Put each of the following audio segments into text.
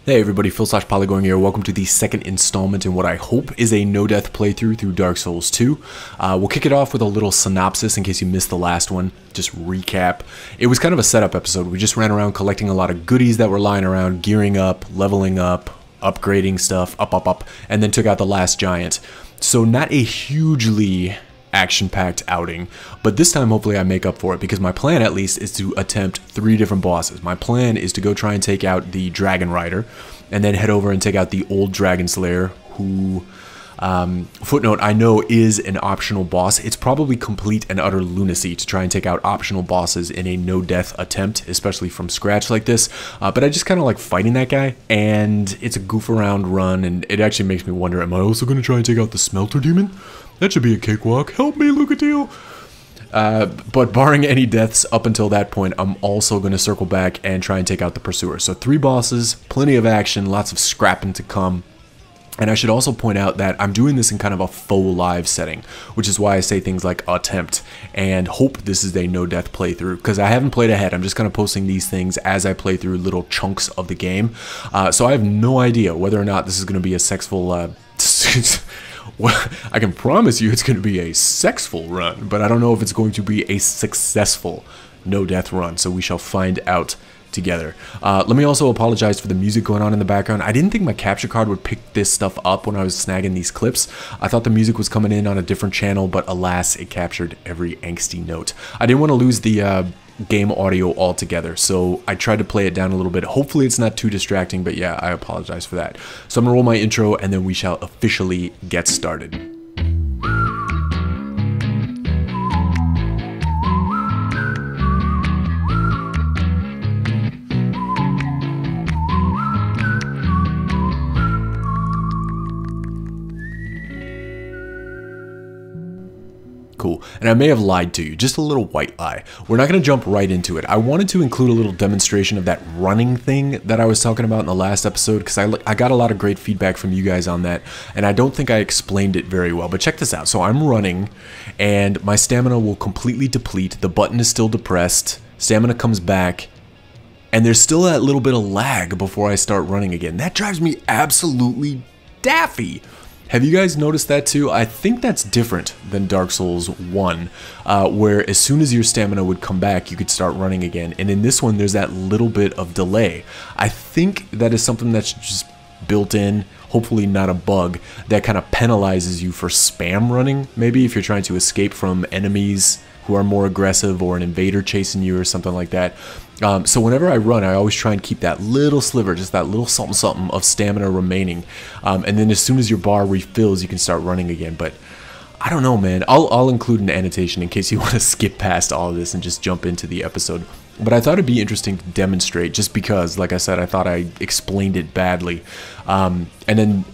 Hey everybody, Phil/Polygon here. Welcome to the second installment in what I hope is a no-death playthrough through Dark Souls 2. We'll kick it off with a little synopsis in case you missed the last one. Just recap. It was kind of a setup episode. We just ran around collecting a lot of goodies that were lying around, gearing up, leveling up, upgrading stuff, up, and then took out the last giant. So not a hugely action-packed outing, but this time hopefully I make up for it, because my plan at least is to attempt 3 different bosses. My plan is to go try and take out the Dragonrider, and then head over and take out the old Dragonslayer, who, footnote, I know is an optional boss. It's probably complete and utter lunacy to try and take out optional bosses in a no-death attempt, especially from scratch like this, but I just kind of like fighting that guy, and it's a goof-around run, and it actually makes me wonder, am I also going to try and take out the Smelter Demon? That should be a cakewalk. Help me, Lucatile! But barring any deaths up until that point, I'm also going to circle back and try and take out the Pursuer. So 3 bosses, plenty of action, lots of scrapping to come. And I should also point out that I'm doing this in kind of a faux-live setting, which is why I say things like attempt and hope this is a no-death playthrough, because I haven't played ahead. I'm just kind of posting these things as I play through little chunks of the game. So I have no idea whether or not this is going to be a sexful... Well, I can promise you it's going to be a sexful run, but I don't know if it's going to be a successful no-death run, so we shall find out together. Let me also apologize for the music going on in the background. I didn't think my capture card would pick this stuff up when I was snagging these clips. I thought the music was coming in on a different channel, but alas, it captured every angsty note. I didn't want to lose the game audio altogether, so I tried to play it down a little bit. Hopefully it's not too distracting, but yeah, I apologize for that. So I'm gonna roll my intro and then we shall officially get started. Cool. And I may have lied to you, just a little white lie. We're not going to jump right into it. I wanted to include a little demonstration of that running thing that I was talking about in the last episode, because I got a lot of great feedback from you guys on that, and I don't think I explained it very well. But check this out. So I'm running, and my stamina will completely deplete. The button is still depressed. Stamina comes back, and there's still that little bit of lag before I start running again. That drives me absolutely daffy. Have you guys noticed that too? I think that's different than Dark Souls 1, where as soon as your stamina would come back, you could start running again. And in this one, there's that little bit of delay. I think that is something that's just built in, hopefully not a bug, that kind of penalizes you for spam running, maybe if you're trying to escape from enemies who are more aggressive or an invader chasing you or something like that. So whenever I run, I always try and keep that little sliver, just that little something of stamina remaining. And then as soon as your bar refills, you can start running again. But I don't know, man. I'll include an annotation in case you want to skip past all of this and just jump into the episode. But I thought it'd be interesting to demonstrate, just because, like I said, I thought I explained it badly. And then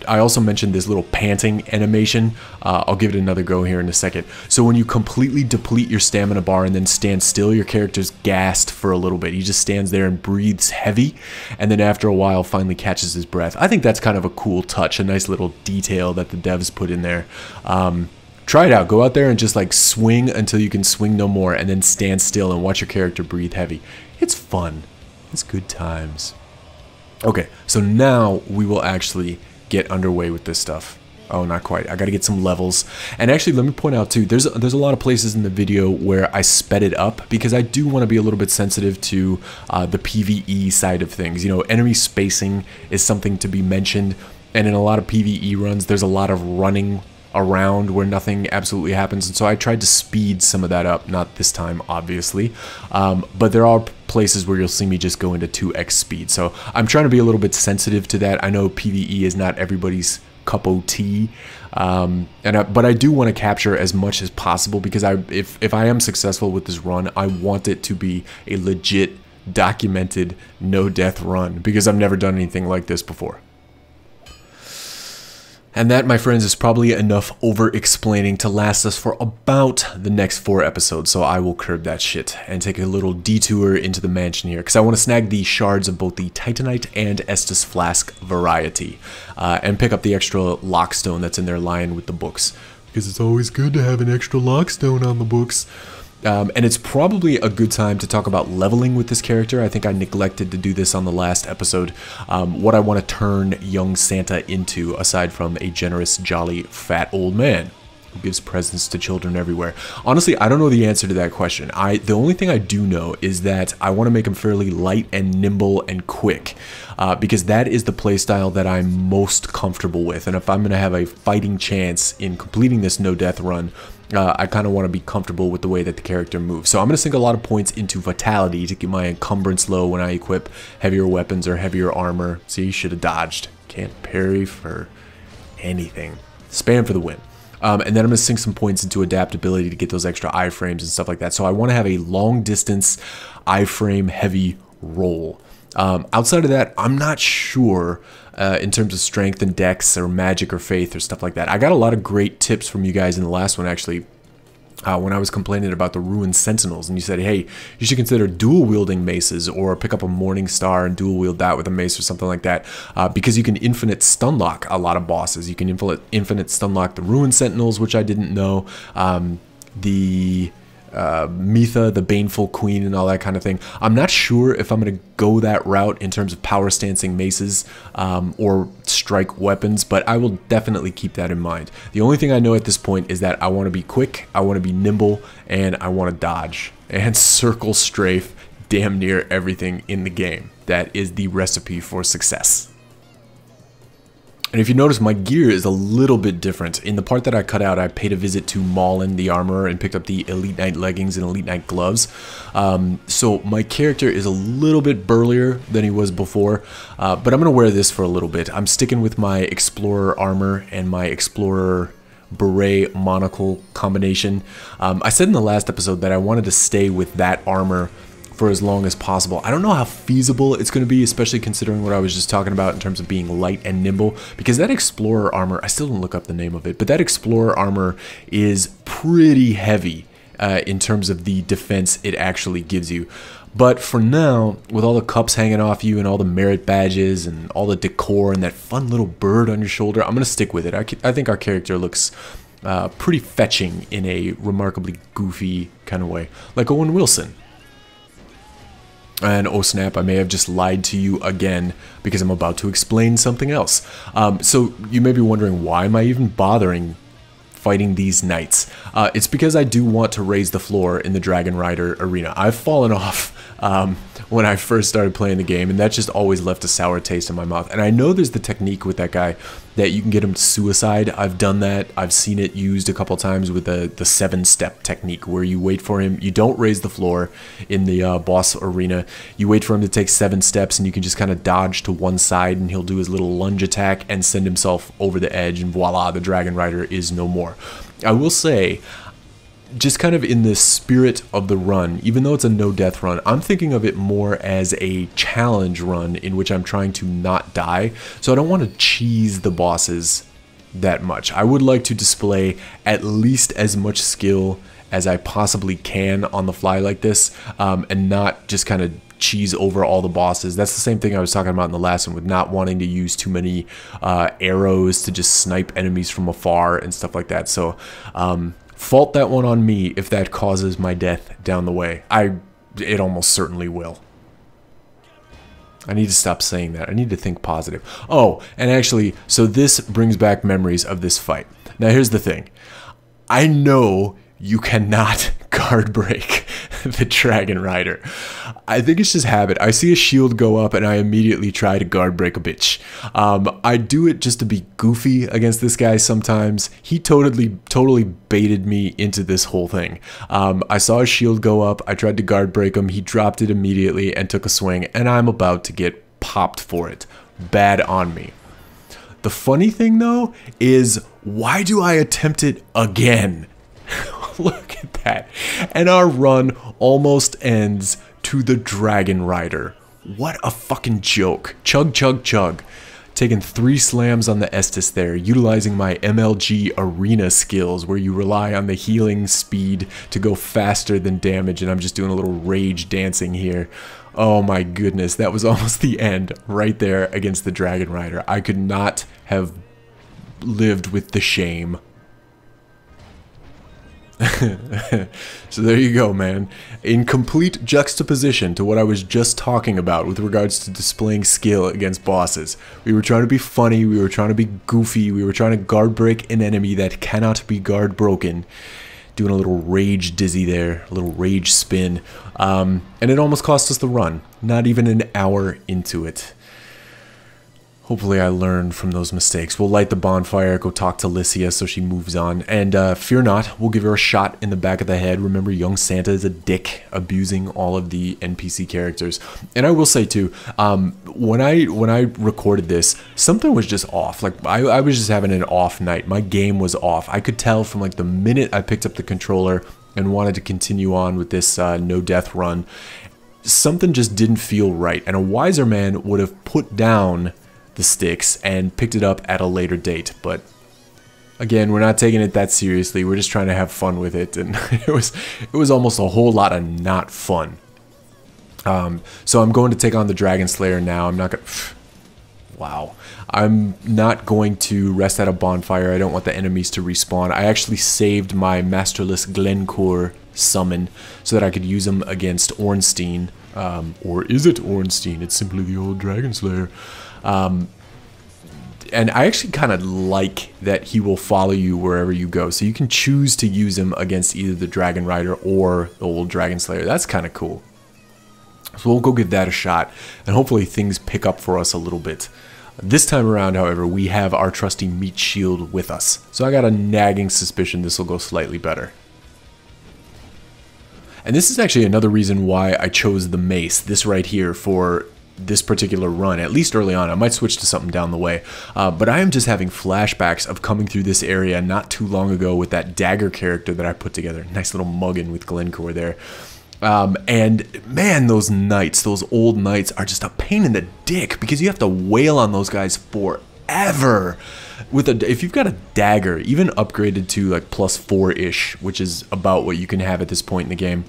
I also mentioned this little panting animation. I'll give it another go here in a second. So when you completely deplete your stamina bar and then stand still, your character's gassed for a little bit. He just stands there and breathes heavy, and then after a while finally catches his breath. I think that's kind of a cool touch, a nice little detail that the devs put in there. Try it out. Go out there and just like swing until you can swing no more, and then stand still and watch your character breathe heavy. It's fun. It's good times. Okay, so now we will actually get underway with this stuff. Oh, not quite. I gotta get some levels. And actually, let me point out too, there's a lot of places in the video where I sped it up, because I do want to be a little bit sensitive to the PvE side of things. You know, enemy spacing is something to be mentioned, and in a lot of PvE runs, there's a lot of running around where nothing absolutely happens, and so I tried to speed some of that up, not this time obviously, but there are places where you'll see me just go into 2x speed, so I'm trying to be a little bit sensitive to that. I know PvE is not everybody's cup of tea, but I do want to capture as much as possible, because if I am successful with this run, I want it to be a legit documented no-death run, because I've never done anything like this before. And that, my friends, is probably enough over-explaining to last us for about the next 4 episodes, so I will curb that shit and take a little detour into the mansion here, because I want to snag the shards of both the Titanite and Estus Flask variety, and pick up the extra lockstone that's in there lying with the books, because it's always good to have an extra lockstone on the books. And it's probably a good time to talk about leveling with this character. I think I neglected to do this on the last episode. What I want to turn young Santa into, aside from a generous, jolly, fat old man who gives presents to children everywhere. Honestly, I don't know the answer to that question. The only thing I do know is that I want to make him fairly light and nimble and quick, because that is the playstyle that I'm most comfortable with. And if I'm going to have a fighting chance in completing this no-death run, I kind of want to be comfortable with the way that the character moves. So I'm going to sink a lot of points into Vitality to keep my encumbrance low when I equip heavier weapons or heavier armor. See, should have dodged. Can't parry for anything. Spam for the win. And then I'm going to sink some points into adaptability to get those extra iframes and stuff like that. So I want to have a long distance iframe heavy roll. Outside of that, I'm not sure in terms of strength and dex or magic or faith or stuff like that. I got a lot of great tips from you guys in the last one, actually, when I was complaining about the Ruined Sentinels, and you said, hey, you should consider dual wielding maces or pick up a Morning Star and dual wield that with a mace or something like that, because you can infinite stun lock a lot of bosses. You can infinite stun lock the Ruined Sentinels, which I didn't know, the Mitha, the Baneful Queen, and all that kind of thing. I'm not sure if I'm going to go that route in terms of power stancing maces or strike weapons, but I will definitely keep that in mind. The only thing I know at this point is that I want to be quick, I want to be nimble, and I want to dodge and circle strafe damn near everything in the game. That is the recipe for success. And if you notice, my gear is a little bit different. In the part that I cut out, I paid a visit to Maulin, the armorer, and picked up the Elite Knight leggings and Elite Knight gloves. So my character is a little bit burlier than he was before, but I'm going to wear this for a little bit. I'm sticking with my Explorer armor and my Explorer beret monocle combination. I said in the last episode that I wanted to stay with that armor for as long as possible. I don't know how feasible it's going to be, especially considering what I was just talking about in terms of being light and nimble, because that Explorer armor, I still didn't look up the name of it, but that Explorer armor is pretty heavy in terms of the defense it actually gives you. But for now, with all the cups hanging off you and all the merit badges and all the decor and that fun little bird on your shoulder, I'm going to stick with it. I think our character looks pretty fetching in a remarkably goofy kind of way, like Owen Wilson. And oh snap, I may have just lied to you again because I'm about to explain something else. So you may be wondering, why am I even bothering fighting these knights? It's because I do want to raise the floor in the Dragonrider arena. I've fallen off when I first started playing the game, and that just always left a sour taste in my mouth. And I know there's the technique with that guy that you can get him to suicide. I've done that. I've seen it used a couple times with the 7-step technique, where you wait for him, you don't raise the floor in the boss arena, you wait for him to take 7 steps, and you can just kind of dodge to one side, and he'll do his little lunge attack and send himself over the edge, and voila, the Dragonrider is no more. I will say, just kind of in the spirit of the run, even though it's a no-death run, I'm thinking of it more as a challenge run in which I'm trying to not die. So I don't want to cheese the bosses that much. I would like to display at least as much skill as I possibly can on the fly like this, and not just kind of cheese over all the bosses. That's the same thing I was talking about in the last one, with not wanting to use too many arrows to just snipe enemies from afar and stuff like that. So fault that one on me if that causes my death down the way. It almost certainly will. I need to stop saying that. I need to think positive. Oh, and actually, so this brings back memories of this fight. Now here's the thing. I know you cannot guard break the Dragonrider. I think it's just habit. I see a shield go up and I immediately try to guard break a bitch. I do it just to be goofy against this guy sometimes. He totally baited me into this whole thing. I saw a shield go up, I tried to guard break him, he dropped it immediately and took a swing, and I'm about to get popped for it. Bad on me. The funny thing though is, why do I attempt it again? Look at that. And our run almost ends to the Dragonrider. What a fucking joke. Chug, chug, chug. Taking 3 slams on the Estus there, utilizing my MLG arena skills where you rely on the healing speed to go faster than damage, and I'm just doing a little rage dancing here. Oh my goodness, that was almost the end right there against the Dragonrider. I could not have lived with the shame. So there you go, man. In complete juxtaposition to what I was just talking about with regards to displaying skill against bosses. We were trying to be funny, we were trying to be goofy, we were trying to guard break an enemy that cannot be guard broken. Doing a little rage dizzy there, a little rage spin. And it almost cost us the run. Not even an hour into it. Hopefully I learned from those mistakes. We'll light the bonfire, go talk to Lycia so she moves on. And fear not, we'll give her a shot in the back of the head. Remember, young Santa is a dick, abusing all of the NPC characters. And I will say too, when I recorded this, something was just off. Like I was just having an off night. My game was off. I could tell from like the minute I picked up the controller and wanted to continue on with this no death run, something just didn't feel right. And a wiser man would have put down the sticks and picked it up at a later date. But again, we're not taking it that seriously. We're just trying to have fun with it, and it was almost a whole lot of not fun. So I'm going to take on the Dragonslayer now. I'm not gonna wow. I'm not going to rest at a bonfire. I don't want the enemies to respawn. I actually saved my Masterless Glencore summon so that I could use them against Ornstein. Or is it Ornstein? It's simply the old Dragonslayer. And I actually kind of like that he will follow you wherever you go. So you can choose to use him against either the Dragonrider or the old Dragonslayer. That's kind of cool. So we'll go give that a shot. And hopefully things pick up for us a little bit. This time around, however, we have our trusty meat shield with us. So I got a nagging suspicion this will go slightly better. And this is actually another reason why I chose the mace, this right here, for this particular run, at least early on. I might switch to something down the way, but I am just having flashbacks of coming through this area not too long ago with that dagger character that I put together. Nice little muggin with Glencore there. And man, those knights, those old knights are just a pain in the dick because you have to wail on those guys forever. If you've got a dagger, even upgraded to like +4-ish, which is about what you can have at this point in the game,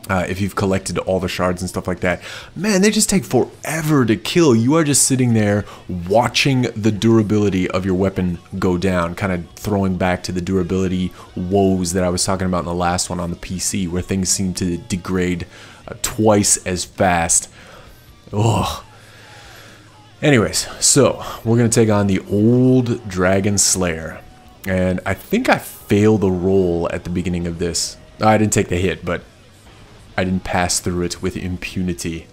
if you've collected all the shards and stuff like that, man, they just take forever to kill. You are just sitting there watching the durability of your weapon go down, kind of throwing back to the durability woes that I was talking about in the last one on the PC, where things seem to degrade twice as fast. Ugh. Anyways, so we're going to take on the old Dragonslayer. And I think I failed the roll at the beginning of this. I didn't take the hit, but I didn't pass through it with impunity.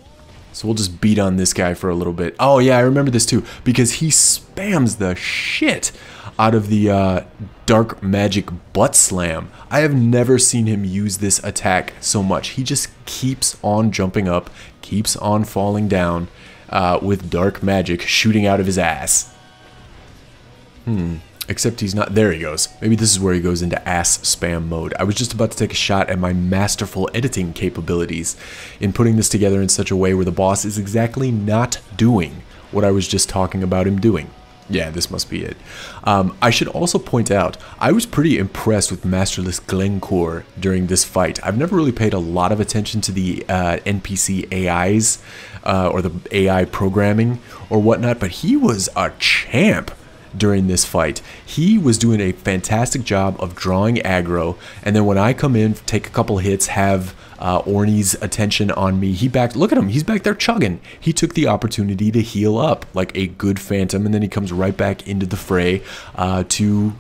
So we'll just beat on this guy for a little bit. Oh yeah, I remember this too, because he spams the shit out of the dark magic butt slam. I have never seen him use this attack so much. He just keeps on jumping up, keeps on falling down with dark magic shooting out of his ass. Except he's not. There he goes. Maybe this is where he goes into ass spam mode. I was just about to take a shot at my masterful editing capabilities in putting this together in such a way where the boss is exactly not doing what I was just talking about him doing. Yeah, this must be it. I should also point out, I was pretty impressed with Masterless Glencore during this fight. I've never really paid a lot of attention to the NPC AIs or the AI programming or whatnot, but he was a champ during this fight. He was doing a fantastic job of drawing aggro, and then when I come in, take a couple hits, have Orny's attention on me, look at him, he's back there chugging. He took the opportunity to heal up like a good phantom, and then he comes right back into the fray to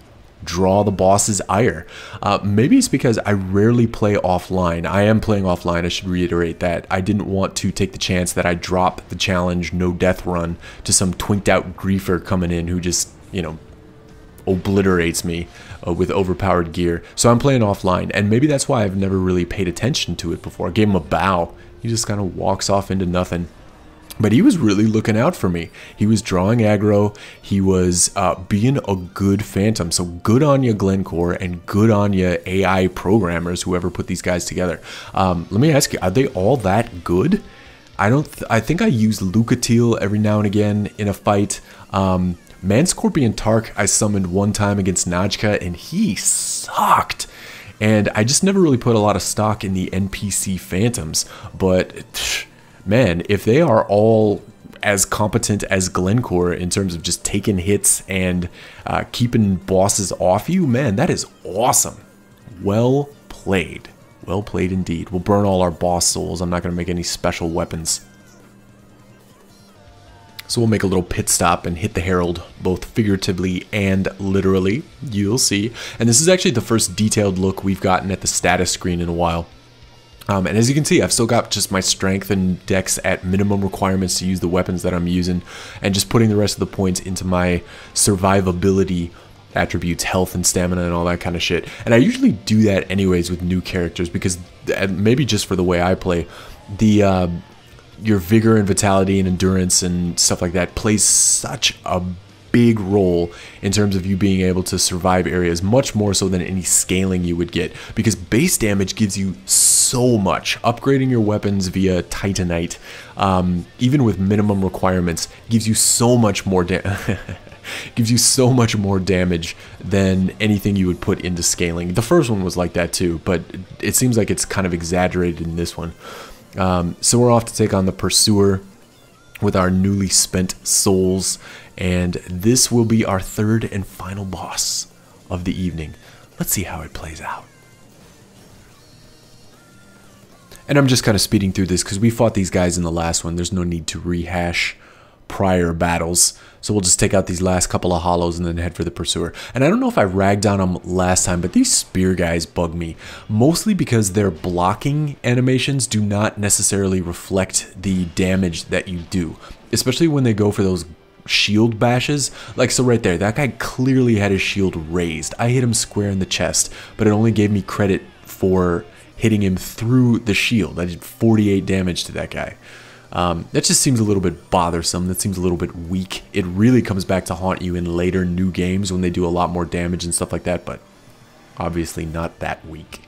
draw the boss's ire. Maybe it's because I rarely play offline. I am playing offline, I should reiterate that. I didn't want to take the chance that I drop the challenge no death run to some twinked out griefer coming in who just, you know, obliterates me with overpowered gear. So I'm playing offline, and maybe that's why I've never really paid attention to it before. I gave him a bow. He just kind of walks off into nothing. But he was really looking out for me. He was drawing aggro. He was being a good phantom. So good on you, Glencore, and good on you, AI programmers, whoever put these guys together. Let me ask you, are they all that good? I think I use Lucatiel every now and again in a fight. Man-Scorpion Tark I summoned one time against Najka, and he sucked. And I just never really put a lot of stock in the NPC phantoms. But, man, if they are all as competent as Glencore in terms of just taking hits and keeping bosses off you, man, that is awesome. Well played. Well played indeed. We'll burn all our boss souls. I'm not going to make any special weapons. So we'll make a little pit stop and hit the Herald, both figuratively and literally. You'll see. And this is actually the first detailed look we've gotten at the status screen in a while. And as you can see, I've still got just my strength and dex at minimum requirements to use the weapons that I'm using, and just putting the rest of the points into my survivability attributes, health and stamina and all that kind of shit. And I usually do that anyways with new characters, because maybe just for the way I play, your vigor and vitality and endurance and stuff like that plays such a big role in terms of you being able to survive areas, much more so than any scaling you would get, because base damage gives you so much. Upgrading your weapons via Titanite, even with minimum requirements, gives you so much more gives you so much more damage than anything you would put into scaling. The first one was like that too, but it seems like it's kind of exaggerated in this one. So we're off to take on the Pursuer with our newly spent souls, and this will be our third and final boss of the evening. Let's see how it plays out. And I'm just kind of speeding through this because we fought these guys in the last one. There's no need to rehash prior battles. So we'll just take out these last couple of hollows and then head for the Pursuer. And I don't know if I ragged on them last time, but these spear guys bug me. Mostly because their blocking animations do not necessarily reflect the damage that you do. Especially when they go for those shield bashes. Like, so right there, that guy clearly had his shield raised. I hit him square in the chest, but it only gave me credit for hitting him through the shield. I did 48 damage to that guy. That just seems a little bit bothersome. That seems a little bit weak. It really comes back to haunt you in later new games when they do a lot more damage and stuff like that, but obviously not that weak.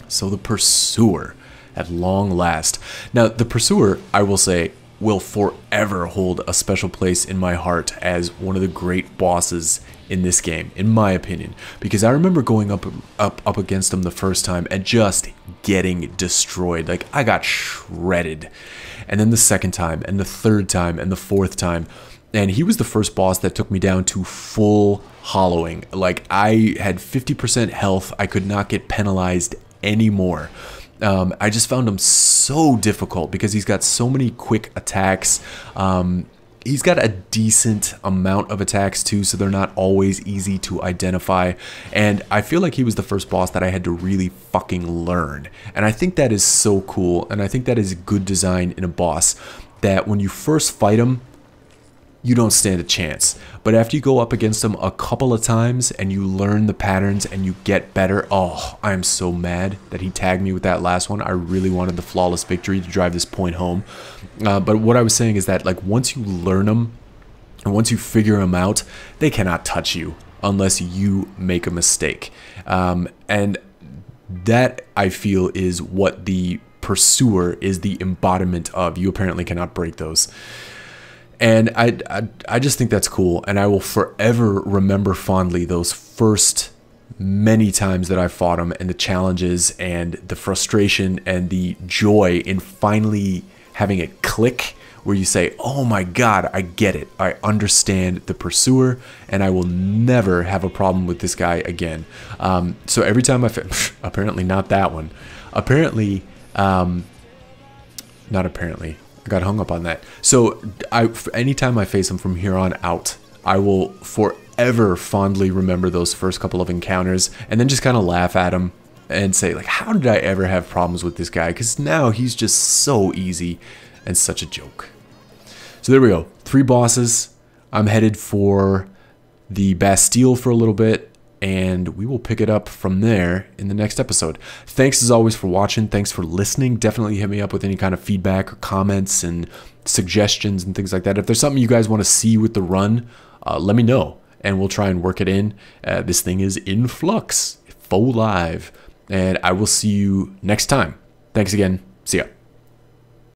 So the Pursuer, at long last. Now, the Pursuer, I will say, will forever hold a special place in my heart as one of the great bosses in this game, in my opinion, because I remember going up against him the first time and just getting destroyed. Like, I got shredded. And then the second time, and the third time, and the fourth time, and he was the first boss that took me down to full hollowing. Like, I had 50% health. I could not get penalized anymore. I just found him so difficult because he's got so many quick attacks. He's got a decent amount of attacks too, so they're not always easy to identify. And I feel like he was the first boss that I had to really fucking learn. And I think that is so cool, and I think that is good design in a boss, that when you first fight him, you don't stand a chance. But after you go up against him a couple of times and you learn the patterns and you get better, oh, I am so mad that he tagged me with that last one. I really wanted the flawless victory to drive this point home. But what I was saying is that, like, once you learn them and once you figure them out, they cannot touch you unless you make a mistake. And that, I feel, is what the Pursuer is the embodiment of. You apparently cannot break those. And I just think that's cool, and I will forever remember fondly those first many times that I fought him, and the challenges and the frustration and the joy in finally having it click where you say, oh my god, I get it. I understand the Pursuer, and I will never have a problem with this guy again. So every time apparently not that one. Apparently, not apparently. I got hung up on that. So anytime I face him from here on out, I will forever fondly remember those first couple of encounters, and then just kind of laugh at him and say, like, how did I ever have problems with this guy? Because now he's just so easy and such a joke. So there we go. 3 bosses. I'm headed for the Bastille for a little bit, and we will pick it up from there in the next episode. Thanks as always for watching. Thanks for listening. Definitely hit me up with any kind of feedback or comments and suggestions and things like that. If there's something you guys want to see with the run, let me know, and we'll try and work it in. This thing is in flux, faux live, and I will see you next time. Thanks again. See ya.